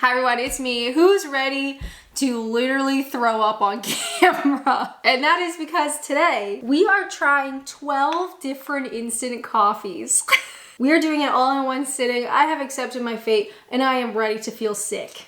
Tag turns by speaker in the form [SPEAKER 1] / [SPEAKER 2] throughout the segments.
[SPEAKER 1] Hi everyone, it's me. Who's ready to literally throw up on camera? And that is because today we are trying 12 different instant coffees. We are doing it all in one sitting. I have accepted my fate and I am ready to feel sick.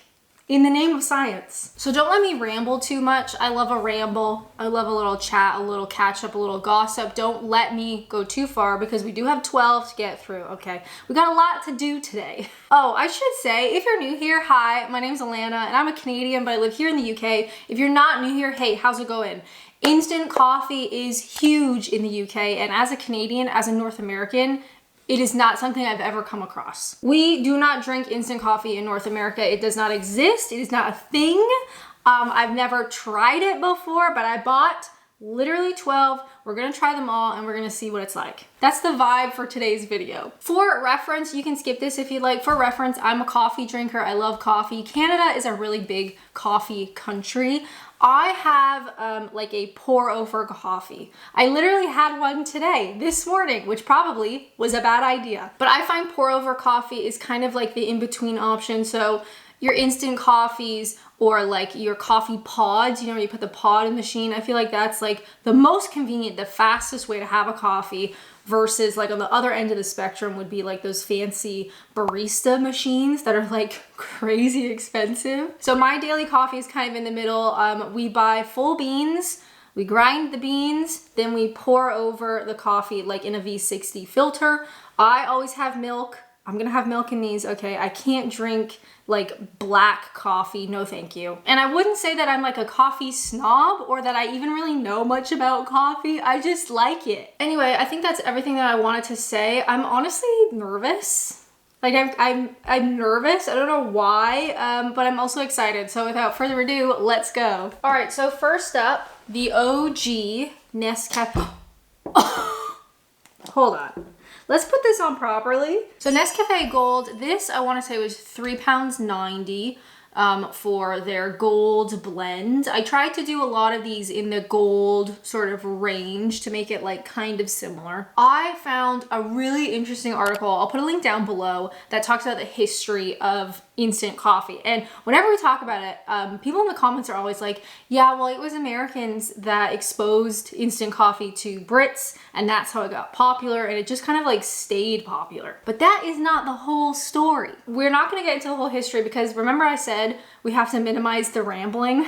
[SPEAKER 1] In the name of science. So don't let me ramble too much. I love a ramble. I love a little chat, a little catch up, a little gossip. Don't let me go too far because we do have 12 to get through, okay? We got a lot to do today. Oh, I should say, if you're new here, hi, my name's Alanna and I'm a Canadian, but I live here in the UK. If you're not new here, hey, how's it going? Instant coffee is huge in the UK, and as a Canadian, as a North American, it is not something I've ever come across. We do not drink instant coffee in North America. It does not exist. It is not a thing. I've never tried it before, but I bought literally 12. We're gonna try them all and we're gonna see what it's like. That's the vibe for today's video. For reference, you can skip this if you'd like. For reference, I'm a coffee drinker. I love coffee. Canada is a really big coffee country. I have like a pour over coffee. I literally had one today, this morning, which probably was a bad idea. But I find pour over coffee is kind of like the in-between option. So your instant coffees or like your coffee pods, you know, you put the pod in the machine. I feel like that's like the most convenient, the fastest way to have a coffee versus like on the other end of the spectrum would be like those fancy barista machines that are like crazy expensive. So my daily coffee is kind of in the middle. We buy full beans, we grind the beans, then we pour over the coffee like in a V60 filter. I always have milk. I'm gonna have milk in these, okay? I can't drink like black coffee, no thank you. And I wouldn't say that I'm like a coffee snob or that I even really know much about coffee. I just like it. Anyway, I think that's everything that I wanted to say. I'm honestly nervous. Like I'm nervous. I don't know why, but I'm also excited. So without further ado, let's go. All right, so first up, the OG Nescafe. Hold on. Let's put this on properly. So Nescafe Gold, this I want to say was £3.90 for their gold blend. I tried to do a lot of these in the gold sort of range to make it like kind of similar. I found a really interesting article, I'll put a link down below, that talks about the history of instant coffee. And whenever we talk about it, people in the comments are always like, yeah, well, it was Americans that exposed instant coffee to Brits and that's how it got popular, and it just kind of like stayed popular. But that is not the whole story. We're not gonna get into the whole history because remember I said we have to minimize the rambling.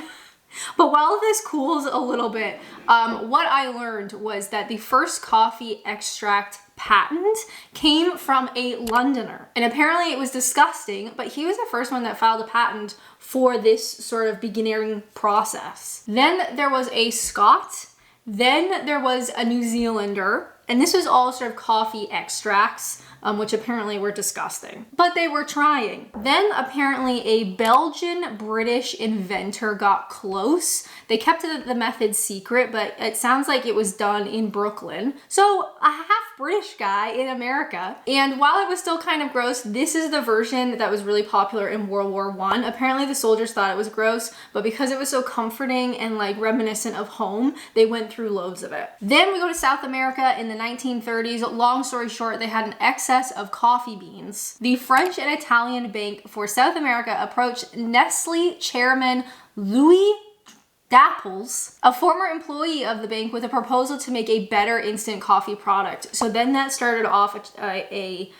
[SPEAKER 1] But while this cools a little bit, what I learned was that the first coffee extract patent came from a Londoner. And apparently it was disgusting, but he was the first one that filed a patent for this sort of beginning process. Then there was a Scot, then there was a New Zealander, and this was all sort of coffee extracts, which apparently were disgusting, but they were trying. Then apparently a Belgian British inventor got close. They kept the method secret, but it sounds like it was done in Brooklyn. So a half British guy in America. And while it was still kind of gross, this is the version that was really popular in World War I. Apparently the soldiers thought it was gross, but because it was so comforting and like reminiscent of home, they went through loads of it. Then we go to South America in the 1930s. Long story short, they had an excess of coffee beans. The French and Italian Bank for South America approached Nestle chairman Louis Dapples, a former employee of the bank, with a proposal to make a better instant coffee product. So then that started off a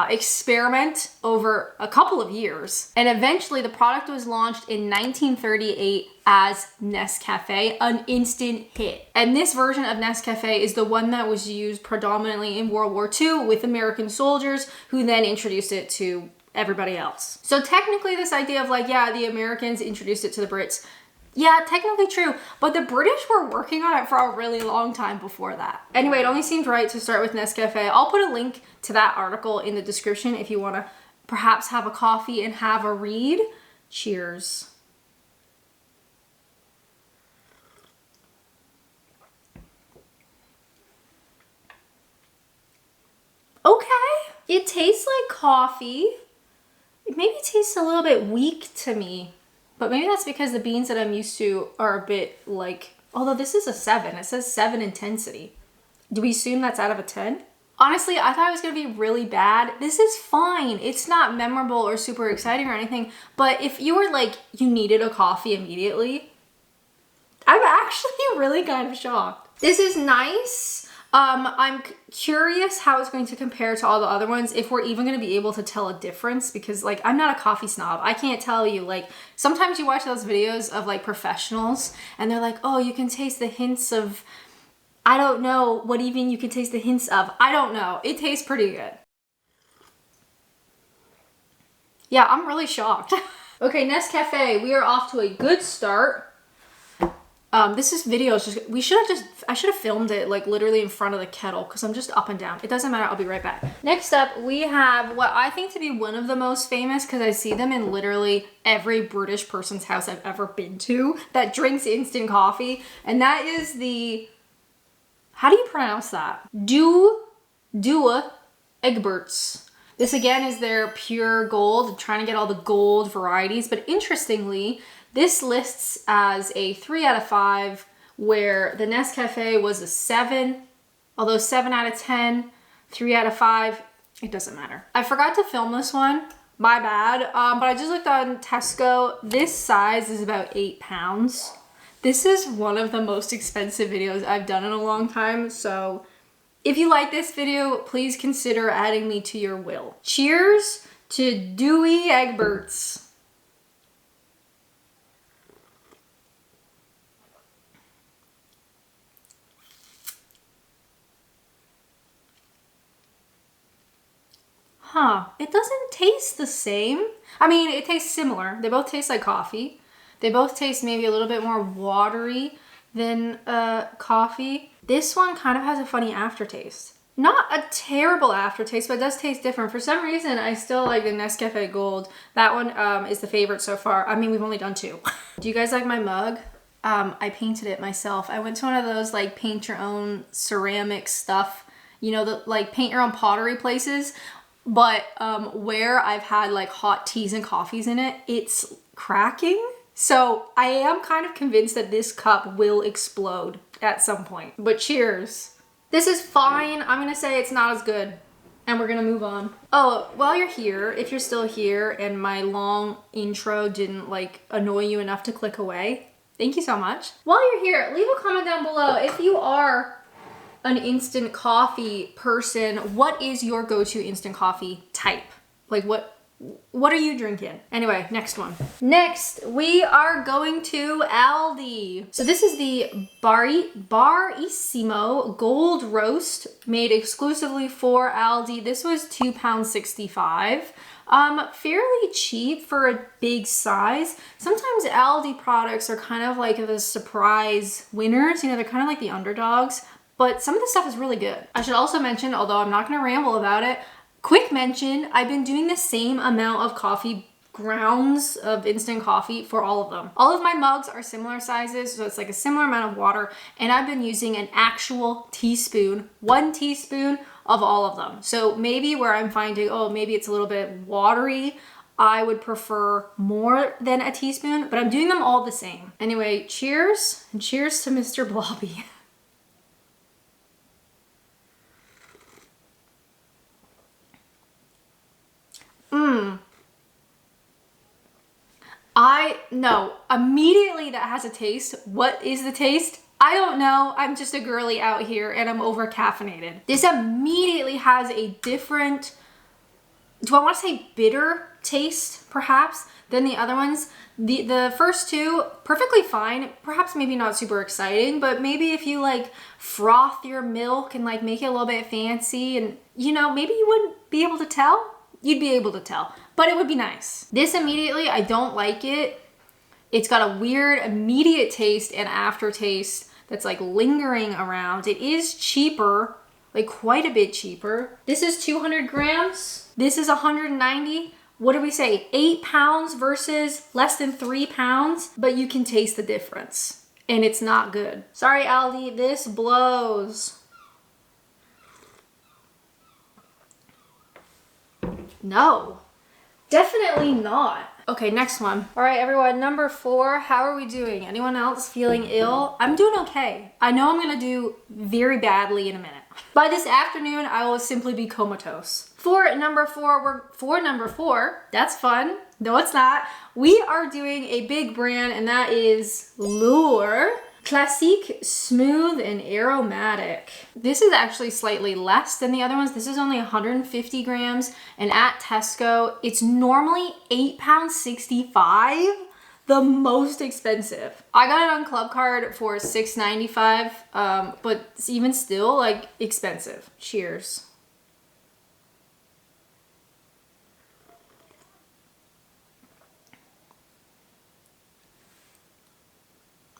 [SPEAKER 1] experiment over a couple of years. And eventually the product was launched in 1938 as Nescafe, an instant hit. And this version of Nescafe is the one that was used predominantly in World War II with American soldiers who then introduced it to everybody else. So technically this idea of like, yeah, the Americans introduced it to the Brits, yeah, technically true, but the British were working on it for a really long time before that. Anyway, it only seemed right to start with Nescafe. I'll put a link to that article in the description if you want to perhaps have a coffee and have a read. Cheers. Okay, it tastes like coffee. It maybe tastes a little bit weak to me. But maybe that's because the beans that I'm used to are a bit like, although this is a 7, it says 7 intensity. Do we assume that's out of a 10? Honestly, I thought it was gonna be really bad. This is fine. It's not memorable or super exciting or anything, but if you were like, you needed a coffee immediately, I'm actually really kind of shocked. This is nice. I'm curious how it's going to compare to all the other ones, if we're even going to be able to tell a difference, because like, I'm not a coffee snob. I can't tell you, like, sometimes you watch those videos of like professionals and they're like, oh, you can taste the hints of, I don't know what even you can taste the hints of. I don't know. It tastes pretty good. Yeah, I'm really shocked. Okay, Nescafe, we are off to a good start. This is videos just, I should have filmed it like literally in front of the kettle because I'm just up and down. It doesn't matter, I'll be right back. Next up, we have what I think to be one of the most famous, because I see them in literally every British person's house I've ever been to that drinks instant coffee. And that is the, how do you pronounce that? Douwe Egberts. This again is their pure gold. I'm trying to get all the gold varieties, but interestingly, this lists as a 3 out of 5, where the Nescafe was a 7, although 7 out of 10, 3 out of 5, it doesn't matter. I forgot to film this one, my bad, but I just looked on Tesco. This size is about 8 pounds. This is one of the most expensive videos I've done in a long time, so if you like this video, please consider adding me to your will. Cheers to Douwe Egberts. Huh, it doesn't taste the same. I mean, it tastes similar. They both taste like coffee. They both taste maybe a little bit more watery than coffee. This one kind of has a funny aftertaste. Not a terrible aftertaste, but it does taste different. For some reason, I still like the Nescafe Gold. That one is the favorite so far. I mean, we've only done 2. Do you guys like my mug? I painted it myself. I went to one of those like paint your own ceramic stuff, you know, the like paint your own pottery places. But where I've had like hot teas and coffees in it, it's cracking. So I am kind of convinced that this cup will explode at some point. But cheers. This is fine. I'm gonna say it's not as good. And we're gonna move on. Oh, while you're here, if you're still here and my long intro didn't like annoy you enough to click away, thank you so much. While you're here, leave a comment down below if you are an instant coffee person. What is your go-to instant coffee type? Like what are you drinking? Anyway, next one. Next, we are going to Aldi. So this is the Barissimo Gold Roast, made exclusively for Aldi. This was £2.65. Fairly cheap for a big size. Sometimes Aldi products are kind of like the surprise winners. You know, they're kind of like the underdogs. But some of the stuff is really good. I should also mention, although I'm not gonna ramble about it, quick mention, I've been doing the same amount of coffee grounds of instant coffee for all of them. All of my mugs are similar sizes, so it's like a similar amount of water, and I've been using an actual teaspoon, 1 teaspoon of all of them. So maybe where I'm finding, oh, maybe it's a little bit watery, I would prefer more than a teaspoon, but I'm doing them all the same. Anyway, cheers, and cheers to Mr. Blobby. No, immediately that has a taste. What is the taste? I don't know. I'm just a girly out here and I'm over caffeinated. This immediately has a different, do I want to say bitter taste perhaps than the other ones. The first 2, perfectly fine. Perhaps maybe not super exciting, but maybe if you like froth your milk and like make it a little bit fancy and you know, maybe you wouldn't be able to tell. You'd be able to tell, but it would be nice. This immediately, I don't like it. It's got a weird immediate taste and aftertaste that's like lingering around. It is cheaper, like quite a bit cheaper. This is 200 grams. This is 190. What do we say? 8 pounds versus less than 3 pounds, but you can taste the difference and it's not good. Sorry, Aldi, this blows. No, definitely not. Okay, next one. All right, everyone, number 4, how are we doing? Anyone else feeling ill? I'm doing okay. I know I'm gonna do very badly in a minute. By this afternoon, I will simply be comatose. For number four, that's fun. No, it's not. We are doing a big brand, and that is Lure Classique Smooth and Aromatic. This is actually slightly less than the other ones. This is only 150 grams, and at Tesco, it's normally £8.65. The most expensive. I got it on Club Card for $6.95, but it's even still like expensive. Cheers.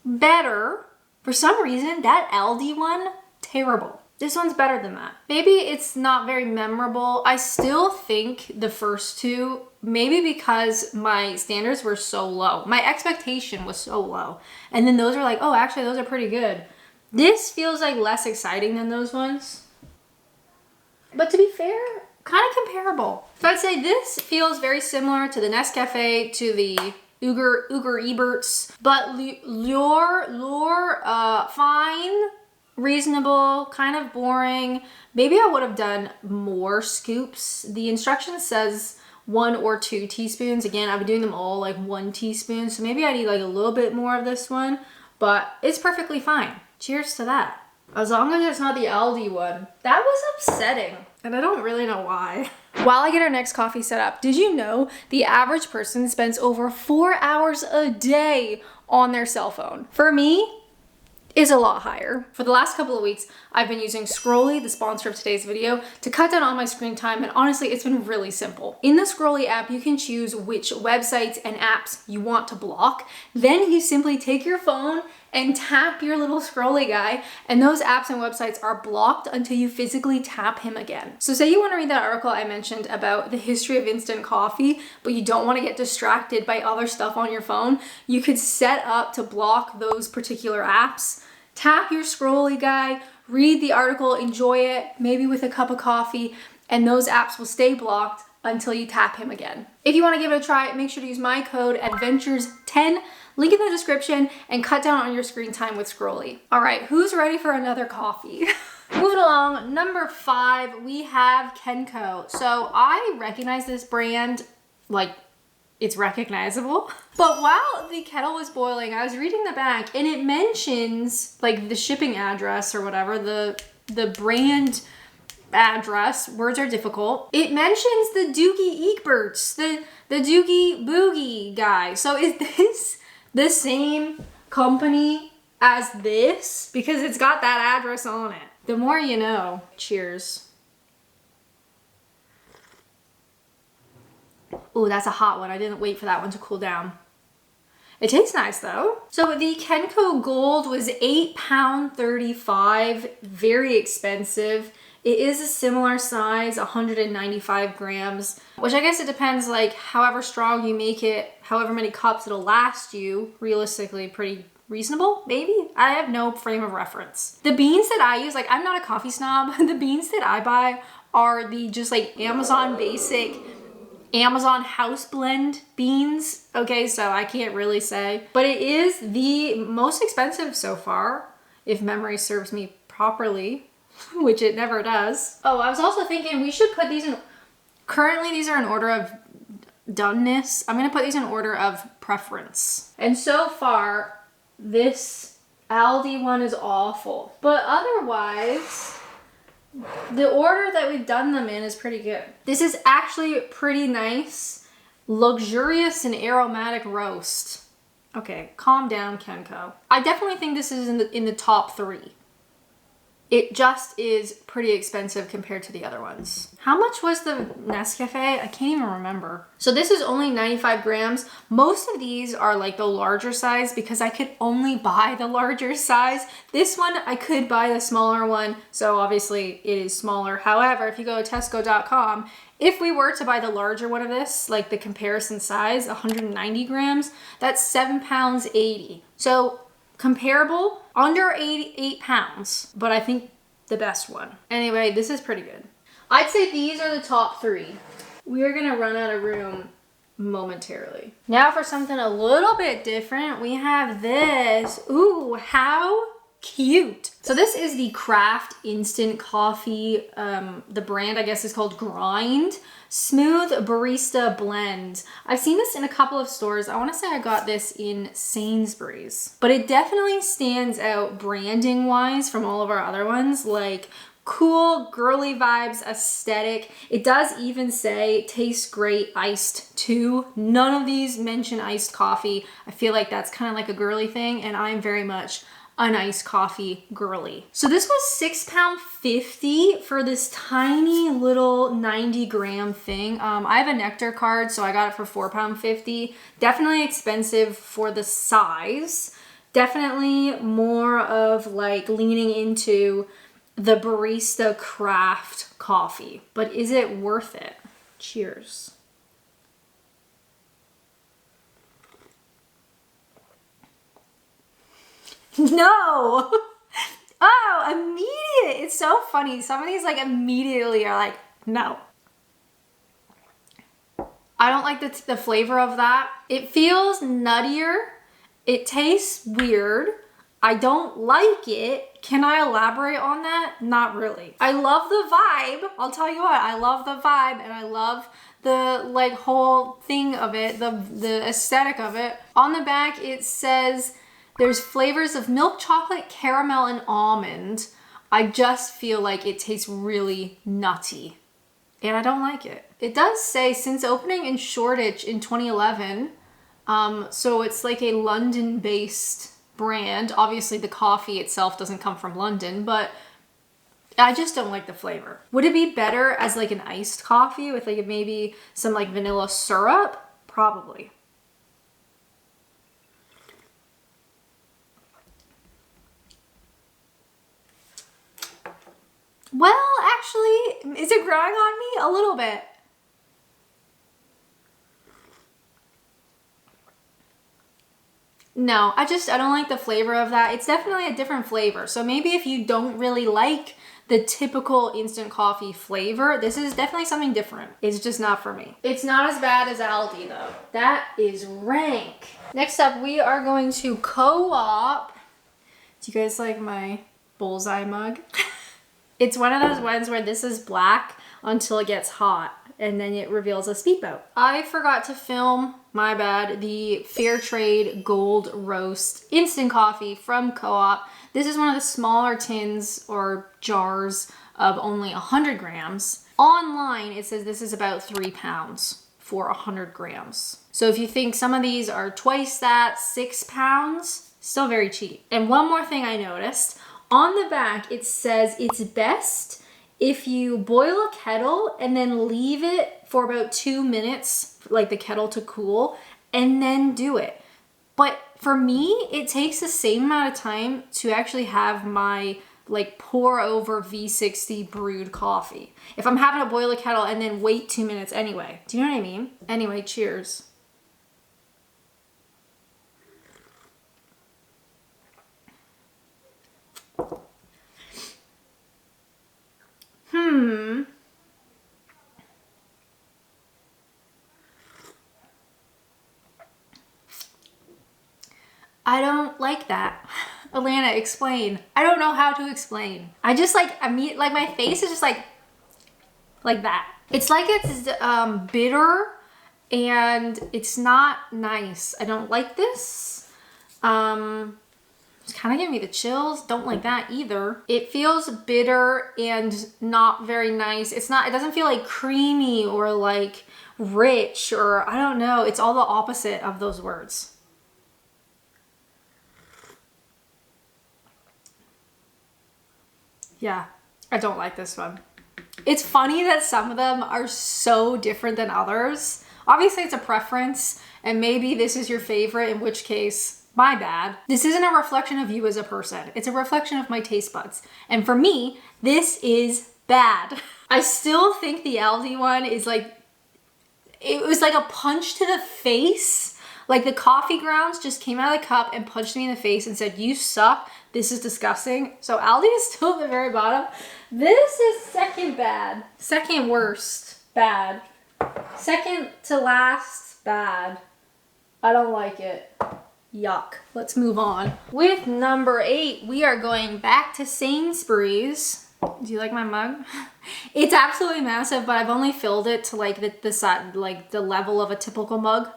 [SPEAKER 1] Better. For some reason, that Aldi one, terrible. This one's better than that. Maybe it's not very memorable. I still think the first two, maybe because my standards were so low. My expectation was so low. And then those are like, oh, actually, those are pretty good. This feels like less exciting than those ones. But to be fair, kind of comparable. So I'd say this feels very similar to the Nescafe, to the Egberts, but Lure, fine, reasonable, kind of boring. Maybe I would have done more scoops. The instruction says 1 or 2 teaspoons. Again, I've been doing them all like 1 teaspoon, so maybe I need like a little bit more of this one, but it's perfectly fine. Cheers to that. As long as it's not the Aldi one. That was upsetting, and I don't really know why. While I get our next coffee set up, did you know the average person spends over 4 hours a day on their cell phone? For me, is a lot higher. For the last couple of weeks, I've been using Scrolly, the sponsor of today's video, to cut down on my screen time, and honestly, it's been really simple. In the Scrolly app, you can choose which websites and apps you want to block. Then you simply take your phone and tap your little Scrolly guy, and those apps and websites are blocked until you physically tap him again. So say you want to read that article I mentioned about the history of instant coffee, but you don't want to get distracted by other stuff on your phone, you could set up to block those particular apps. Tap your Scrolly guy, read the article, enjoy it, maybe with a cup of coffee, and those apps will stay blocked until you tap him again. If you want to give it a try, make sure to use my code ADVENTURES10, link in the description, and cut down on your screen time with Scrolly. All right, who's ready for another coffee? Moving along, number 5, we have Kenco. So I recognize this brand, like, it's recognizable. But while the kettle was boiling, I was reading the back, and it mentions like the shipping address or whatever, the brand address. Words are difficult. It mentions the Doogie Egberts, the Doogie Boogie guy. So is this the same company as this? Because it's got that address on it. The more you know. Cheers. Ooh, that's a hot one. I didn't wait for that one to cool down. It tastes nice though. So the Kenco Gold was £8.35, very expensive. It is a similar size, 195 grams, which I guess it depends, like however strong you make it, however many cups it'll last you, realistically pretty reasonable, maybe? I have no frame of reference. The beans that I use, like I'm not a coffee snob, the beans that I buy are the just like Amazon basic, Amazon house blend beans. Okay, so I can't really say, but it is the most expensive so far, if memory serves me properly, which it never does. Oh, I was also thinking we should put these in, currently these are in order of doneness. I'm gonna put these in order of preference. And so far, this Aldi one is awful, but otherwise, the order that we've done them in is pretty good. This is actually pretty nice. Luxurious and aromatic roast. Okay, calm down, Kenco. I definitely think this is in the top 3. It just is pretty expensive compared to the other ones. How much was the Nescafe? I can't even remember. So this is only 95 grams. Most of these are like the larger size because I could only buy the larger size. This one, I could buy the smaller one, so obviously it is smaller. However, if you go to Tesco.com, if we were to buy the larger one of this, like the comparison size, 190 grams, that's £7.80. So comparable, under 8 pounds, but I think the best one. Anyway, this is pretty good. I'd say these are the top 3. We're gonna run out of room momentarily. Now for something a little bit different, we have this. Ooh, how cute. So this is the Kraft instant coffee. The brand, I guess, is called Grind Smooth Barista Blend. I've seen this in a couple of stores. I want to say I got this in Sainsbury's, but it definitely stands out branding wise from all of our other ones. Like, cool, girly vibes, aesthetic. It does even say tastes great, iced too. None of these mention iced coffee. I feel like that's kind of like a girly thing, and I'm very much an iced coffee girly. So this was £6.50 for this tiny little 90-gram thing. I have a Nectar card, so I got it for £4.50. Definitely expensive for the size. Definitely more of like leaning into the barista craft coffee, but is it worth it? Cheers. No. Oh, immediate. It's so funny. Some of these like immediately are like, no. I don't like the flavor of that. It feels nuttier. It tastes weird. I don't like it. Can I elaborate on that? Not really. I love the vibe. I'll tell you what, I love the vibe, and I love the like whole thing of it, the aesthetic of it. On the back, it says there's flavors of milk chocolate, caramel, and almond. I just feel like it tastes really nutty, and I don't like it. It does say since opening in Shoreditch in 2011, so it's like a London-based brand. Obviously the coffee itself doesn't come from London, but I just don't like the flavor. Would it be better as like an iced coffee with like maybe some like vanilla syrup? Probably. Well, actually, is it growing on me? A little bit. No, I don't like the flavor of that. It's definitely a different flavor. So maybe if you don't really like the typical instant coffee flavor, this is definitely something different. It's just not for me. It's not as bad as Aldi though. That is rank. Next up, we are going to Co-op. Do you guys like my bullseye mug? It's one of those ones where this is black until it gets hot, and then it reveals a speedboat. I forgot to film, my bad, the Fairtrade Gold Roast instant coffee from Co-op. This is one of the smaller tins or jars of only 100 grams. Online, it says this is about £3 for 100 grams. So if you think some of these are twice that, £6, still very cheap. And one more thing I noticed, on the back, it says it's best if you boil a kettle and then leave it for about 2 minutes, like the kettle to cool, and then do it. But for me, it takes the same amount of time to actually have my like pour over V60 brewed coffee. If I'm having to boil a kettle and then wait 2 minutes anyway. Do you know what I mean? Anyway, cheers. I don't like that. Alanna, explain. I don't know how to explain. I just like, like my face is just like that. It's like it's bitter and it's not nice. I don't like this. It's kind of giving me the chills. Don't like that either. It feels bitter and not very nice. It doesn't feel like creamy or like rich, or I don't know. It's all the opposite of those words. Yeah, I don't like this one. It's funny that some of them are so different than others. Obviously it's a preference, and maybe this is your favorite, in which case, my bad. This isn't a reflection of you as a person. It's a reflection of my taste buds. And for me, this is bad. I still think the Aldi one is like, it was like a punch to the face. Like the coffee grounds just came out of the cup and punched me in the face and said, you suck. This is disgusting. So Aldi is still at the very bottom. This is second bad. Second worst, bad. Second to last, bad. I don't like it. Yuck. Let's move on. With number 8, we are going back to Sainsbury's. Do you like my mug? It's absolutely massive, but I've only filled it to like the level of a typical mug.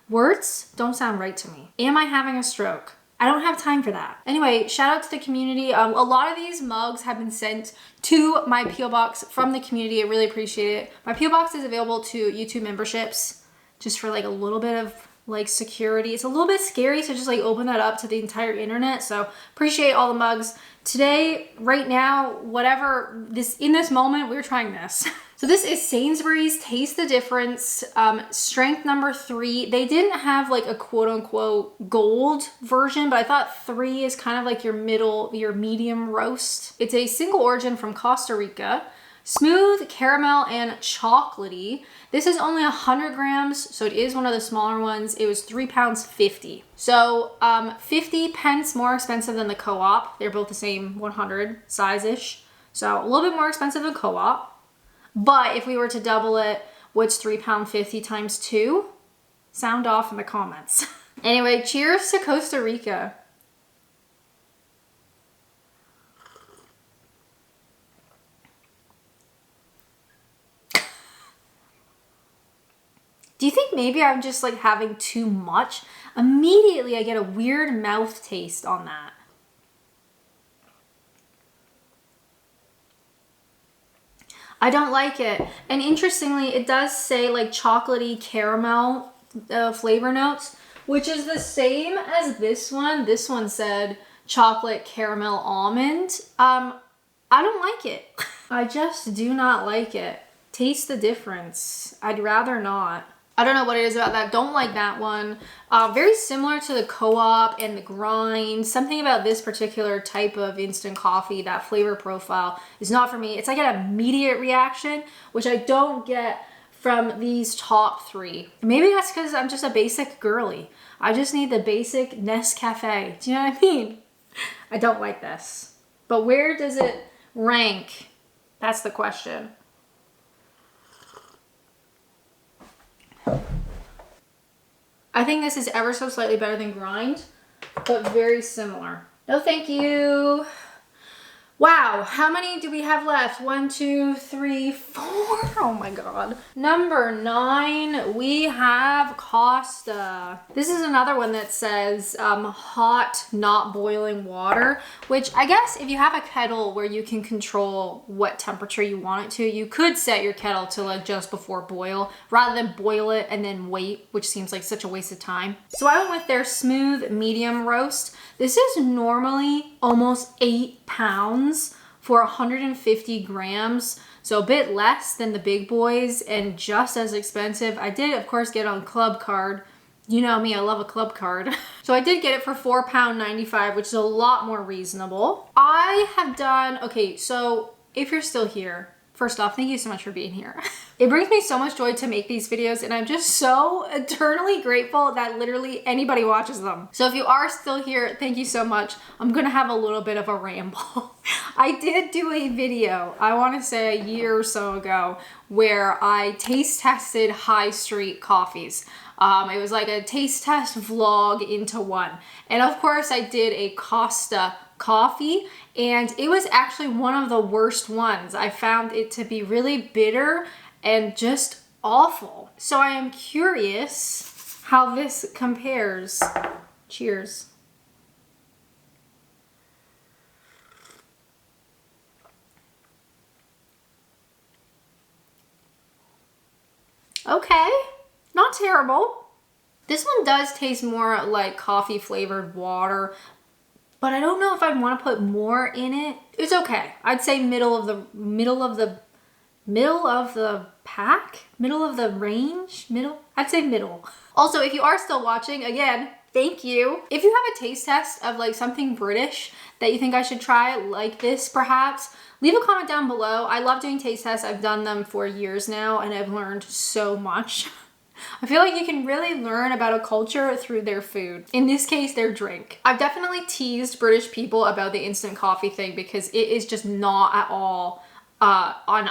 [SPEAKER 1] Words don't sound right to me. Am I having a stroke? I don't have time for that. Anyway, shout out to the community. A lot of these mugs have been sent to my P.O. Box from the community. I really appreciate it. My P.O. Box is available to YouTube memberships just for like a little bit of like security. It's a little bit scary to just like open that up to the entire internet. So appreciate all the mugs. Today, right now, whatever in this moment, we're trying this. So this is Sainsbury's Taste the Difference, strength number 3. They didn't have like a quote unquote gold version, but I thought 3 is kind of like your medium roast. It's a single origin from Costa Rica. Smooth, caramel, and chocolatey. This is only 100 grams, so it is one of the smaller ones. It was £3.50. So 50 pence more expensive than the Co-op. They're both the same 100 size-ish. So a little bit more expensive than Co-op. But if we were to double it, what's £3.50 times 2? Sound off in the comments. Anyway, cheers to Costa Rica. Do you think maybe I'm just like having too much? Immediately I get a weird mouth taste on that. I don't like it. And interestingly, it does say like chocolatey caramel flavor notes, which is the same as this one. This one said chocolate caramel almond. I don't like it. I just do not like it. Taste the difference. I'd rather not. I don't know what it is about that. Don't like that one. Very similar to the Co-op and the Grind. Something about this particular type of instant coffee, that flavor profile is not for me. It's like an immediate reaction, which I don't get from these top 3. Maybe that's because I'm just a basic girly. I just need the basic Nescafe. Do you know what I mean? I don't like this. But where does it rank? That's the question. I think this is ever so slightly better than Grind, but very similar. No, thank you. Wow, how many do we have left? 1, 2, 3, 4. Oh my God. Number 9, we have Costa. This is another one that says hot, not boiling water, which I guess if you have a kettle where you can control what temperature you want it to, you could set your kettle to like just before boil rather than boil it and then wait, which seems like such a waste of time. So I went with their smooth medium roast. This is normally almost 8 pounds for 150 grams. So a bit less than the big boys and just as expensive. I did, of course, get on club card. You know me, I love a club card. So I did get it for £4.95, which is a lot more reasonable. I have done, okay, so if you're still here, first off, thank you so much for being here. It brings me so much joy to make these videos and I'm just so eternally grateful that literally anybody watches them. So if you are still here, thank you so much. I'm gonna have a little bit of a ramble. I did do a video, I wanna say a year or so ago, where I taste tested high street coffees. It was like a taste test vlog into one. And of course I did a Costa coffee and it was actually one of the worst ones. I found it to be really bitter and just awful. So I am curious how this compares. Cheers. Okay, not terrible. This one does taste more like coffee flavored water, but I don't know if I'd want to put more in it. It's okay. I'd say middle of the pack, middle of the range, middle. I'd say middle. Also, if you are still watching, again, thank you. If you have a taste test of like something British that you think I should try, like this perhaps, leave a comment down below. I love doing taste tests. I've done them for years now and I've learned so much. I feel like you can really learn about a culture through their food. In this case, their drink. I've definitely teased British people about the instant coffee thing because it is just not at all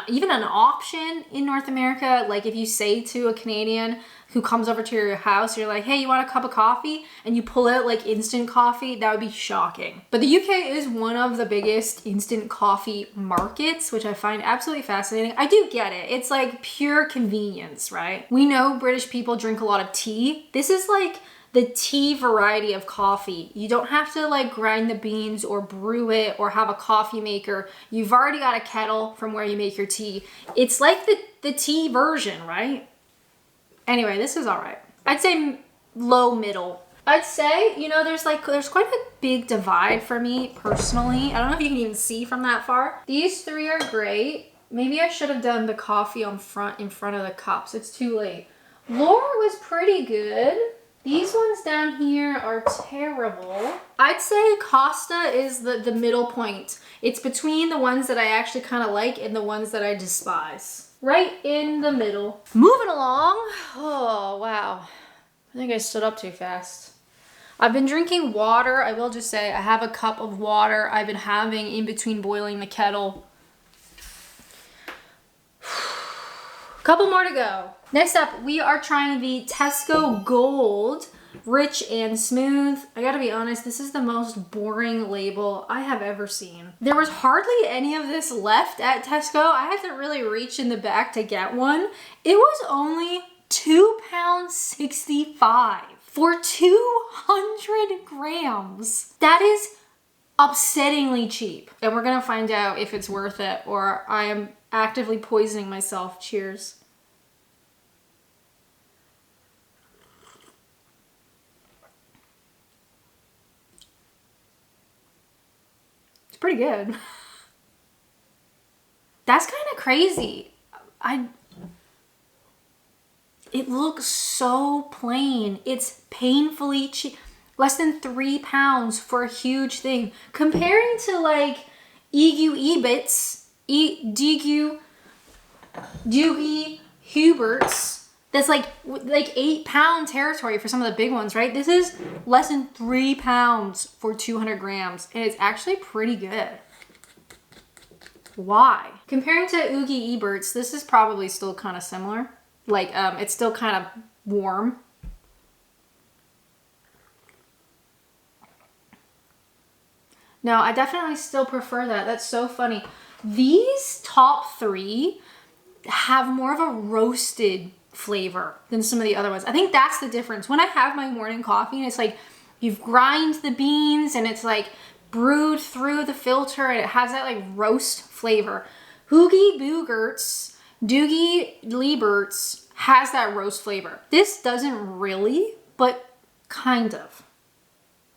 [SPEAKER 1] even an option in North America. Like if you say to a Canadian who comes over to your house, you're like, hey, you want a cup of coffee? And you pull out like instant coffee, that would be shocking. But the UK is one of the biggest instant coffee markets, which I find absolutely fascinating. I do get it. It's like pure convenience, right? We know British people drink a lot of tea. This is like the tea variety of coffee. You don't have to like grind the beans or brew it or have a coffee maker. You've already got a kettle from where you make your tea. It's like the tea version, right? Anyway, this is all right. I'd say low middle. I'd say, you know, there's quite a big divide for me personally. I don't know if you can even see from that far. These three are great. Maybe I should have done the coffee in front of the cups. It's too late. Laura was pretty good. These ones down here are terrible. I'd say Costa is the middle point. It's between the ones that I actually kind of like and the ones that I despise. Right in the middle. Moving along. Oh, wow. I think I stood up too fast. I've been drinking water. I will just say I have a cup of water I've been having in between boiling the kettle. Couple more to go. Next up, we are trying the Tesco Gold, rich and smooth. I gotta be honest, this is the most boring label I have ever seen. There was hardly any of this left at Tesco. I had to really reach in the back to get one. It was only £2.65 for 200 grams. That is upsettingly cheap. And we're gonna find out if it's worth it or I am actively poisoning myself. Cheers. It's pretty good. That's kind of crazy. It looks so plain. It's painfully cheap. Less than £3 for a huge thing. Comparing to like Egberts, Douwe, Egberts, that's like £8 territory for some of the big ones, right? This is less than £3 for 200 grams, and it's actually pretty good. Why? Comparing to Egberts, this is probably still kind of similar. Like, it's still kind of warm. No, I definitely still prefer that. That's so funny. These top three have more of a roasted flavor than some of the other ones. I think that's the difference. When I have my morning coffee and it's like you've grind the beans and it's like brewed through the filter and it has that like roast flavor. Douwe Egberts has that roast flavor. This doesn't really, but kind of.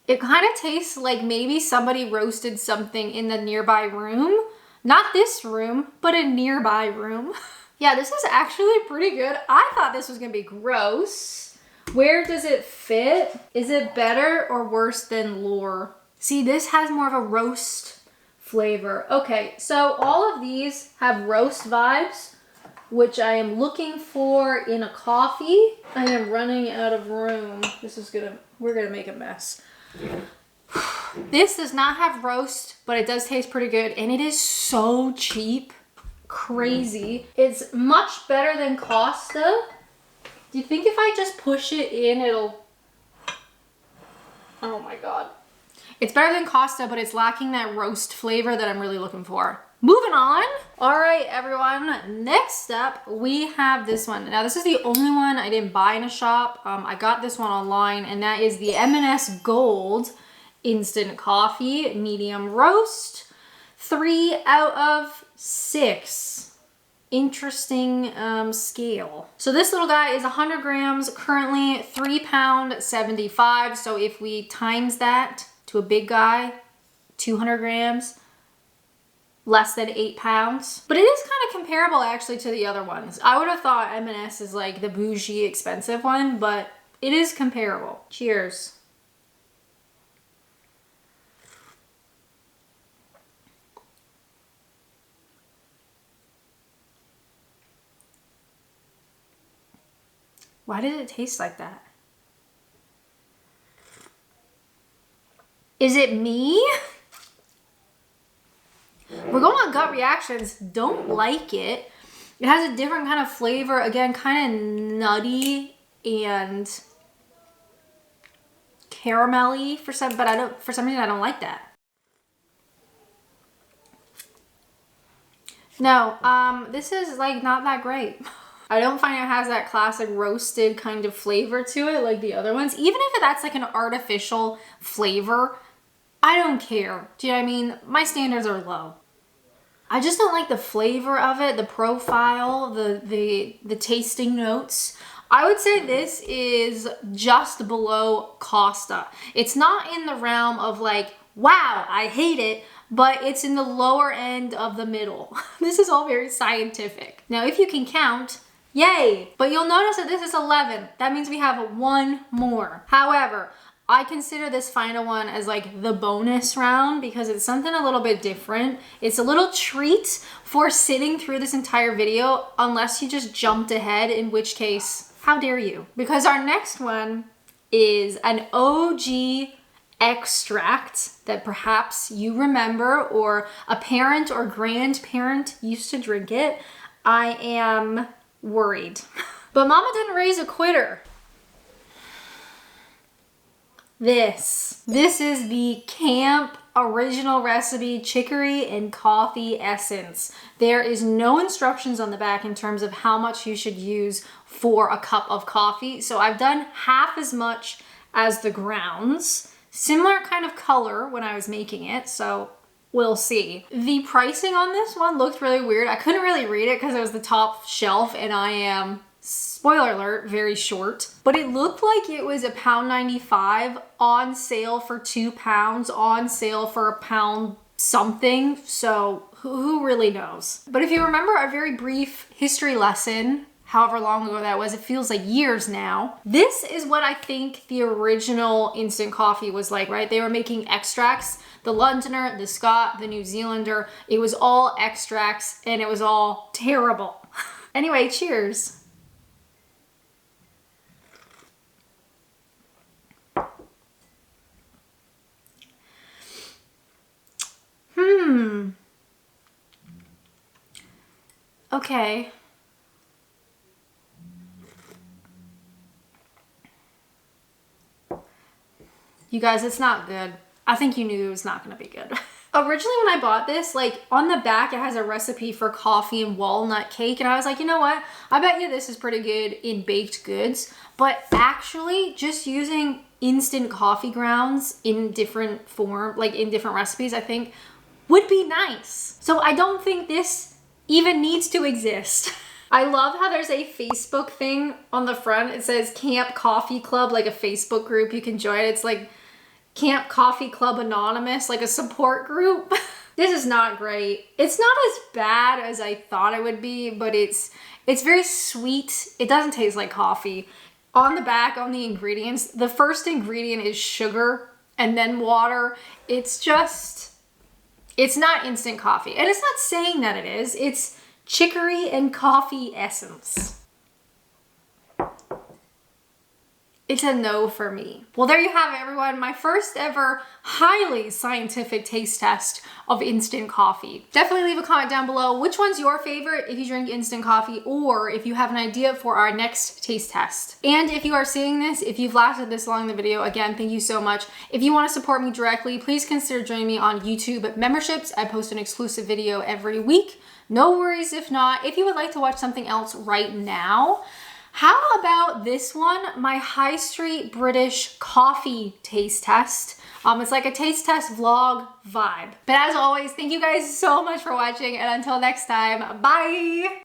[SPEAKER 1] It kind of tastes like maybe somebody roasted something in the nearby room. Not this room, but a nearby room. Yeah, this is actually pretty good. I thought this was gonna be gross. Where does it fit? Is it better or worse than Lore? See, this has more of a roast flavor. Okay, so all of these have roast vibes, which I am looking for in a coffee. I am running out of room. We're gonna make a mess. This does not have roast, but it does taste pretty good, and it is so cheap. Crazy. It's much better than Costa. Do you think if I just push it in, it'll... Oh my god. It's better than Costa, but it's lacking that roast flavor that I'm really looking for. Moving on. All right, everyone. Next up, we have this one. Now, this is the only one I didn't buy in a shop. I got this one online, and that is the M&S Gold Instant Coffee Medium Roast. 3 out of 6. Interesting scale. So this little guy is 100 grams, currently £3.75. So if we times that to a big guy, 200 grams, less than £8. But it is kind of comparable actually to the other ones. I would have thought M&S is like the bougie expensive one, but it is comparable. Cheers. Why did it taste like that? Is it me? We're going on gut reactions. Don't like it. It has a different kind of flavor. Again, kind of nutty and caramelly for some reason I don't like that. No, this is like not that great. I don't find it has that classic roasted kind of flavor to it like the other ones. Even if that's like an artificial flavor, I don't care. Do you know what I mean? My standards are low. I just don't like the flavor of it, the profile, the tasting notes. I would say this is just below Costa. It's not in the realm of like, wow, I hate it, but it's in the lower end of the middle. This is all very scientific. Now, if you can count, yay! But you'll notice that this is 11. That means we have one more. However, I consider this final one as like the bonus round because it's something a little bit different. It's a little treat for sitting through this entire video, unless you just jumped ahead, in which case, how dare you? Because our next one is an OG extract that perhaps you remember, or a parent or grandparent used to drink it. I am worried. But mama didn't raise a quitter. This is the Camp original recipe chicory and coffee essence. There is no instructions on the back in terms of how much you should use for a cup of coffee. So I've done half as much as the grounds. Similar kind of color when I was making it, so we'll see. The pricing on this one looked really weird. I couldn't really read it because it was the top shelf and I am, spoiler alert, very short. But it looked like it was £1.95 on sale for £2, on sale for £1 something. So who really knows? But if you remember a very brief history lesson, however long ago that was, it feels like years now. This is what I think the original instant coffee was like, right? They were making extracts. The Londoner, the Scot, the New Zealander, it was all extracts and it was all terrible. Anyway, cheers. Okay. You guys, it's not good. I think you knew it was not gonna be good. Originally when I bought this, like on the back it has a recipe for coffee and walnut cake, and I was like, you know what? I bet you this is pretty good in baked goods. But actually just using instant coffee grounds in different form, like in different recipes, I think would be nice. So I don't think this even needs to exist. I love how there's a Facebook thing on the front. It says Camp Coffee Club, like a Facebook group you can join. It's like Camp Coffee Club Anonymous, like a support group. This is not great. It's not as bad as I thought it would be, but it's very sweet. It doesn't taste like coffee. On the back, on the ingredients, the first ingredient is sugar and then water. It's not instant coffee. And it's not saying that it is. It's chicory and coffee essence. It's a no for me. Well, there you have it, everyone. My first ever highly scientific taste test of instant coffee. Definitely leave a comment down below which one's your favorite if you drink instant coffee, or if you have an idea for our next taste test. And if you are seeing this, if you've lasted this long in the video, again, thank you so much. If you want to support me directly, please consider joining me on YouTube memberships. I post an exclusive video every week. No worries if not. If you would like to watch something else right now, how about this one? My high street British coffee taste test. It's like a taste test vlog vibe. But as always, thank you guys so much for watching, and until next time, bye!